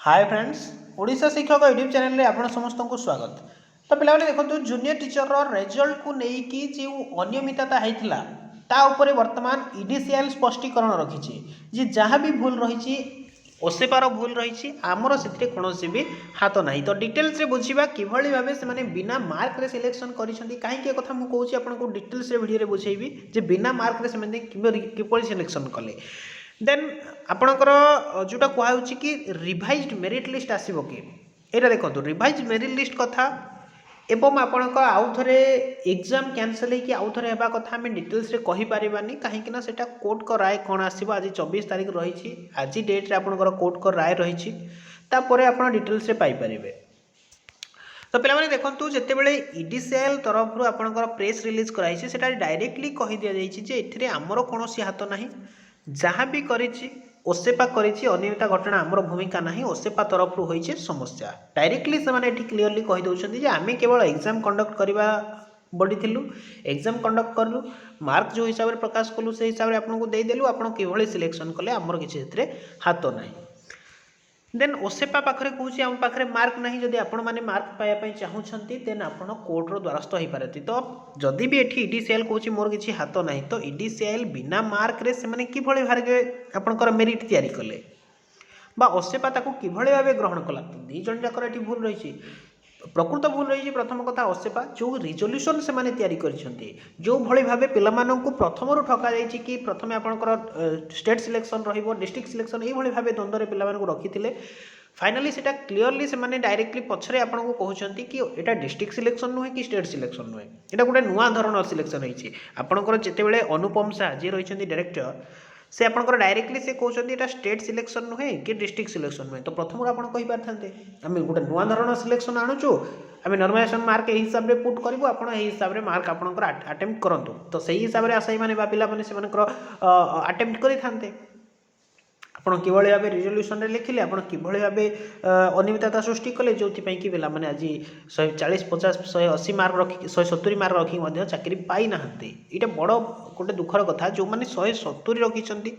Hi friends, Odisha शिक्षक YouTube channel में आपन समस्त को स्वागत। तो पिला देखो जूनियर टीचर रिजल्ट को लेकिन जो अनियमितता होता ता उपरे वर्तमान इनिशियल स्पष्टीकरण रखी जे जहाँ भी भूल रही ओसेपार भूल रही आमर से कौन भी हाथ ना। तो डिटेल्स रे बुझा किभली भाव से बिना मार्क रे सिलेक्शन करें कहीं कथा मुझे आपको डिटेल्स वीडियो बुझेबी जे बिना मार्क रे किपरि सिलेक्शन कले। देन आपणकर जोटा कहूँ कि रिवाइज्ड मेरिट लिस्ट आसो कि यहाँ देखो रिवाइज्ड मेरिट लिस्ट कथा एवं आपणक आउ थे एग्जाम कैंसल हो आउ थे होगा कथा आम डिटेल्स रे कहि परिबानी कहीं सेटा कोर्ट को राय कौन आसो। आज 24 तारीख रही आज डेट्रे आपणकर कोर्ट को राय रही तापर आप डिटेल्स रे पाई परिबे। तो पे देखो जितेबाला इडीसीएल तरफ आपणकर प्रेस रिलीज कराई से डायरेक्टली कही दि जाए ये आमर कौन हाथ ना जहाँ भी करी ओसेपा करी अनियमित घटना आमर भूमिका ना ओसेपा तरफ होती समस्या डायरेक्टली से क्लीयरली कहीदे आम केवल एग्जाम कंडक्ट करवा बढ़ी एग्जाम कंडक्ट कलु मार्क जो हिसाब से प्रकाश कलु से हिसाब से आपको देदेलु आप सिलेक्शन कले आमर किसी हाथ ना। देन ओसेपा पाखे कौन आम पाखे मार्क ना जदि आपण मैंने मार्क पाइबा चाहूँगी देन आप कोर्टर द्वारस्थ हो पारे। तो जदि भी ये इडीसीएल कौन मोर किसी हाथ ना तो इडीसीएल बिना मार्क रे से किभली भागे आपणकर मेरिट तैयारी कले बा ओसेपा ताकू किभली भाव ग्रहण कला दी जन जाकर ये भूल रही प्रकृत भूल रही। प्रथम कथा ओसेपा जो रिजोल्यूशन से माने तैयारी करिसेंती जो भली भाबे पिलामानंकु प्रथमरु ठका जायछि कि प्रथमे आपनकर स्टेट सिलेक्शन रहिबो डिस्ट्रिक्ट सिलेक्शन एई भली भाबे द्वंद्व पिलामानंकु रखिथिले फाइनली सेटा क्लियरली से माने डायरेक्टली पछरे आपनकु कहउछंती कि एटा डिस्ट्रिक्ट सिलेक्शन नुहे कि स्टेट सिलेक्शन नुहे एटा गोटे नुआ धरणर सिलेक्शन होइछि। आपनकर जेतेबेले अनुपम शाह जे रहिछंती डायरेक्टर से आपनकर डायरेक्टली से कहउछंती एटा स्टेट सिलेक्शन नुहे कि डिस्ट्रिक्ट सिलेक्शन नुहे तो प्रथम आपण कहि पारथांते आमे गोटे नुआ धरणर सिलेक्शन आणुचु आमे नॉर्मलाइजेशन मार्क ए हिसाब रे पुट करबो आपण ए हिसाब रे मार्क आपनकर अटेम्प्ट करंतु तो सही हिसाब रे आसाई माने बा पिला माने से मानकर अटेम्प्ट करि थांते आपण किभली भाबे रिजोल्यूशन रे लिखिले आपण किभली भाबे अनियमितता सृष्टि कले जो कि पिला माने आज 140 50 180 मार्क रखी 170 मार्क रखी मध्य चाकरी पाई नाहंते इटा बड़ गोटे दुखर कथा जो माने 170 रखिछंती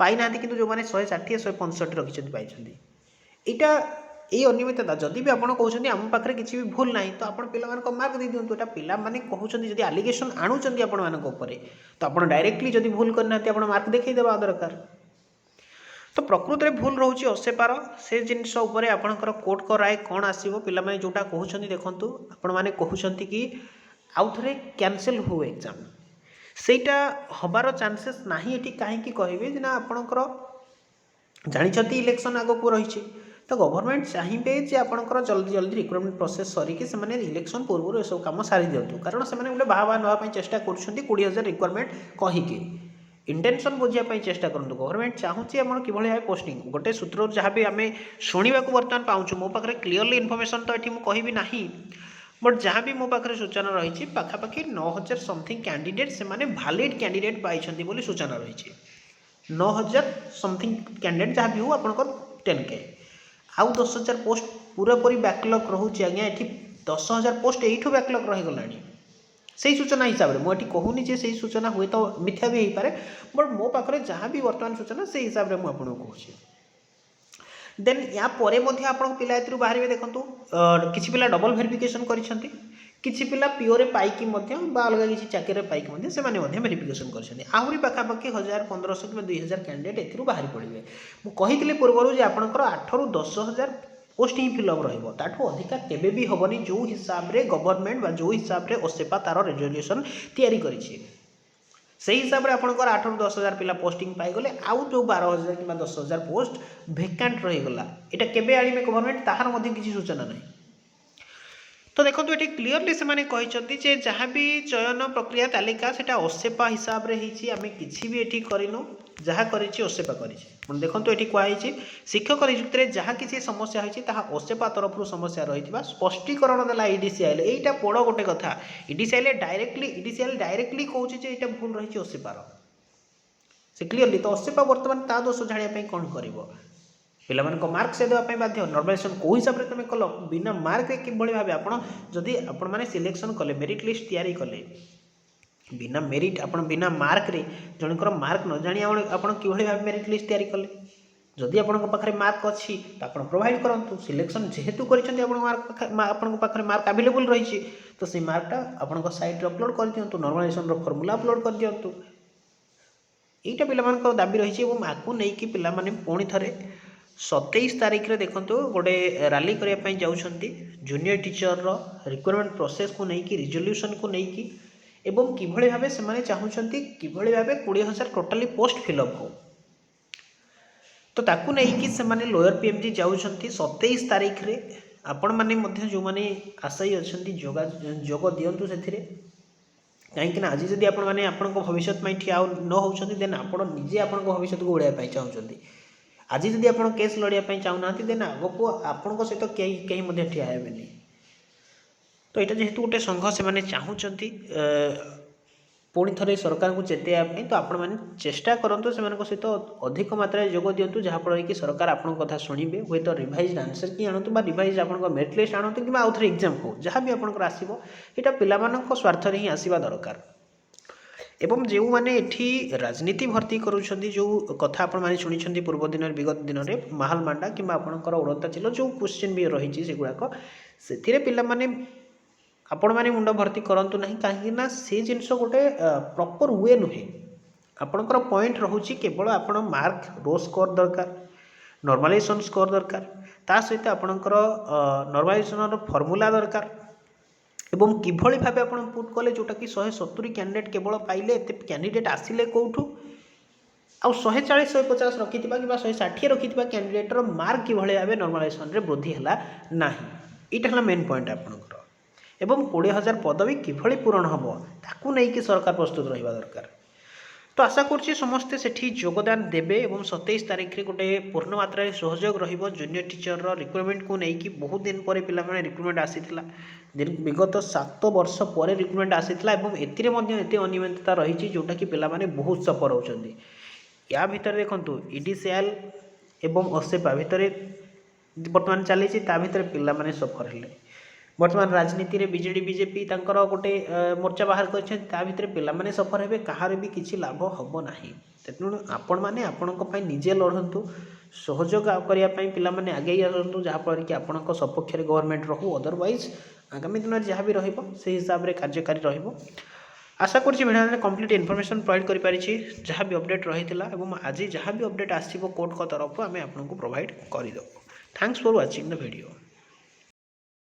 पाई नाहंती किंतु जो माने 160 165 रखिछंती पाइछंती इटा ये अनियमितता जदि भी आपड़ कहते आम पाखे किसी भी भूल ना तो आप पिला मार्क दे दिंतु एटा पिला माने कहउछंती जदि एलिगेशन आणुचंती आपण मानक ऊपर तो आप डायरेक्टली जदि भूल करना आपण मार्क देखै देबा दरकार। तो प्रकृत में भूल रोचे ओसेपार से जिनस आपणकर कोर्ट को राय कौन आसो पे जोटा कहते देखूँ आपण मैंने कहते कि आउ थे कैंसल हो एग्जाम सेटा हबार चांसेस ना ये कहीं कहे ना आपणकर जानी इलेक्शन आग को रही तो गवर्नमेंट चाहिए जे आपणकर जल्दी जल्दी रिक्रुटमेंट प्रोसेस सरिकी से इलेक्शन पूर्व सब कम सारी दिंतु कारण से गोटे बाहा नापी चेष्टा कर 20,000 रिक्वायरमेंट कहीकि इंटेंशन बुझापी चेष्टा करूँ गवर्नमेंट चाहूँगी आम कि भाव पोस्टिंग गोटे सूत्र जहाँ भी आम शुणा बर्तमान पाऊँ मो पाखे क्लीयरली इनफर्मेशन तो ये मुझे ना बट जहाँ भी मो पाखे सूचना रही पाखापाखि 9,000 समथिंग कैंडिडेट से वैलिड कैंडिडेट पाई बोली सूचना रही 9,000 समथिंग कैंडिडेट जहाँ भी हो आपंकर 10K आउ 10,000 पोस्ट पूरापूरी बैकलॉग रोचे आज्ञा ये 10,000 पोस्ट यू बैकलॉग रहीगला से सूचना हिसाब से मुझे कहूनी जे से सूचना हुए तो मिथ्या भी हो पारे बट मो पाखे जहाँ भी वर्तमान सूचना से हिसाब से मुझे कहूँ। देन या परे आप पिला बाहर देखूँ किसी पिला डबल वेरिफिकेशन करिसेंती किसी पिला पीओरे पाइकी अलग किसी चाकरी पाइकी से वेरिफिकेशन करी पाखापाखि 1,000 1500 कि 2,000 कैंडिडेट ए बाहरी पड़े मुझे पूर्व आपंकर 8 ରୁ 10,000 पोस्ट ही फिलअप रहा अधिका केबे भी हेनी जो हिसाब रे गवर्नमेंट बा जो हिसाब रे ओसेपा तार रेजोल्यूशन तैयारी करिछि से हिसाब रे आपनकर 8 ରୁ 10,000 पिला पोस्टिंग पाइगले आउ जो 12,000 कि 10,000 पोस्ट वेकेंट रहीगला एटा केबे आनिबे गवर्नमेंट ताहार मध्य किसी सूचना नहीं। तो देखो ये क्लीयरली से जहाँ भी चयन प्रक्रिया तालिका सेटा ओसेपा हिसाब से आम किसी भी ये करनु जहाँ करी ओसेपा करी देखो ये कहुई शिक्षक नियुक्ति में जहाँ किसी समस्या होती ओसेपा तरफ समस्या रही स्पष्टीकरण देला इडीसीएल यहीटा बड़ गोटे कथा इडीसीएल डायरेक्टली कहूँ ये भूल रही ओसेपार से क्लीयरली तो ओसेपा बर्तमान ता दोष झाड़िया कौन कर पिला मार्क से देवाई बाध्य नॉर्मलाइजेशन कौ हिसाब से तुम कल बिना मार्क कि भाव आपड़ी आपण मैंने सिलेक्शन कले मेरिट लिस्ट तैयारी कले बिना मेरिट आप बिना मार्क रे जनकर मार्क न जानी आप कि भाव मेरिट लिस्ट तैयारी कले जदि आपन पाखे मार्क अच्छी तो आप प्रोवाइड करूँ सिलेक्शन जेहेतु कर मार्क अवेलेबल रही तो से मार्कटा आप साइट अपलोड कर दिंतु नॉर्मलाइजेशन फॉर्मूला अपलोड कर दिंतु यहीटा पिला दाबी रही आपको नहीं पिला पुणी थे 27 तारीख रे देखो गोटे रैली करने जाऊँगी जूनियर टीचर रिक्वायरमेंट प्रोसेस को लेकिन रिजोल्यूशन को लेकिन एवं किभଳି भाबे से चाहूँगी किभଳି भाबे 20,000 टोटाली पोस्ट फिलअप हो तो ताकू नहीं से लोअर पीएमजी जाऊँगी 27 तारीख रे आपण मैंने जो मैंने आशायी अच्छा जोग दिंतु से कहीं आज जदि आपण भविष्य ठिया न होती देन आप निजे आप भविष्य को उड़ाई चाहते आज जदि आप केस लड़ाई चाहूना देन आग को आपण सहित कहीं ठिया हेनी तो यहाँ जेहेतु गोटे संघ से चाहूँगी पुणी थे सरकार को चेताई तो आपण मैंने चेष्टा करूँ से सहित अधिक मात्रा जोग दिंतु जहाँफल कि सरकार आपन कथा शुणे हूँ तो रिवाइज आंसर की आणतु रिवाइज आप मेरिट लिस्ट आणतु कि आउ थे एग्जाम हो जहाँ भी आपंकर आसो यहाँ पिला स्वार्थ ही आसवा दरकार एवं जो मैंने एठी राजनीति भर्ती करुँच जो कथा आपने शुणी पूर्व दिन विगत दिन में माहल मांडा कि आपंकर उड़ता चिल जो क्वेश्चन भी रही से गुड़ाक से पिला आपण मैंने मुंड भर्ती करूँ ना कहीं से जिनस गोटे प्रॉपर वे नुहे आपणकर पॉइंट रोचे केवल आपण मार्क रो स्कोर दरकार नॉर्मलाइजेशन स्कोर दरकार ता सहित आपणकर नॉर्मलाइजेशन फॉर्मूला दरकार एवं किभଳି भाबे आपण पुट कले जोटा कि 170 कैंडिडेट केवल पाइले एते कैंडिडेट आसिले कोठू आ 140 150 रखिथिबा कि 160 रखिथिबा कैंडिडेटर मार्क किभଳି भाबे नॉर्मलाइजेशन रे वृद्धि हला नाही इटा हला मेन पॉइंट आपणकर एवं 20,000 पदवी किभଳି पूरण हम ताकू नहीं कि सरकार प्रस्तुत रहिबा दरकार तो आशा करुँची समस्ते सेठी योगदान देवे और 27 तारीख रे गोटे पूर्ण मात्रा सहयोग रहिबो जूनियर टीचर रिक्रुटमेंट को लेकिन बहुत दिन पर पिला माने रिक्रुटमेंट आसीथिला विगत 7 वर्ष पर रिक्रुटमेंट आसीथिला एवं एतिरे मध्ये एते अनियमितता रही जोटा कि पिला माने बहुत सफर होउछन्ती या भितर देखंतु ईडीसीएल एवं ओसेपा भितर वर्तमान चली ता भितर पिला माने सफर हेले वर्तमान राजनीति रे बीजेडी बीजेपी तांकर गोटे मोर्चा बाहर कर भितर पिलामाने सफर हेबे कहार भी किसी लाभ हम ना तेणु आपण मैंने आपण निजे लड़तु सहयोग करने पिलामाने आगे आसतु जहाँफल कि आपण सपक्ष गवर्नमेंट रहू अदरवाइज आगामी दिन में जहाँ भी से हिसाब से कार्यकारी रहिबो आशा करुँची भिडियो कंप्लीट इनफॉरमेशन प्रोवाइड कर पारिछि जहाँ भी अपडेट रही है आज जहाँ भी अपडेट आसो कोर्ट को तरफ आम आपको प्रोवाइड करदेव thanks for watching the video.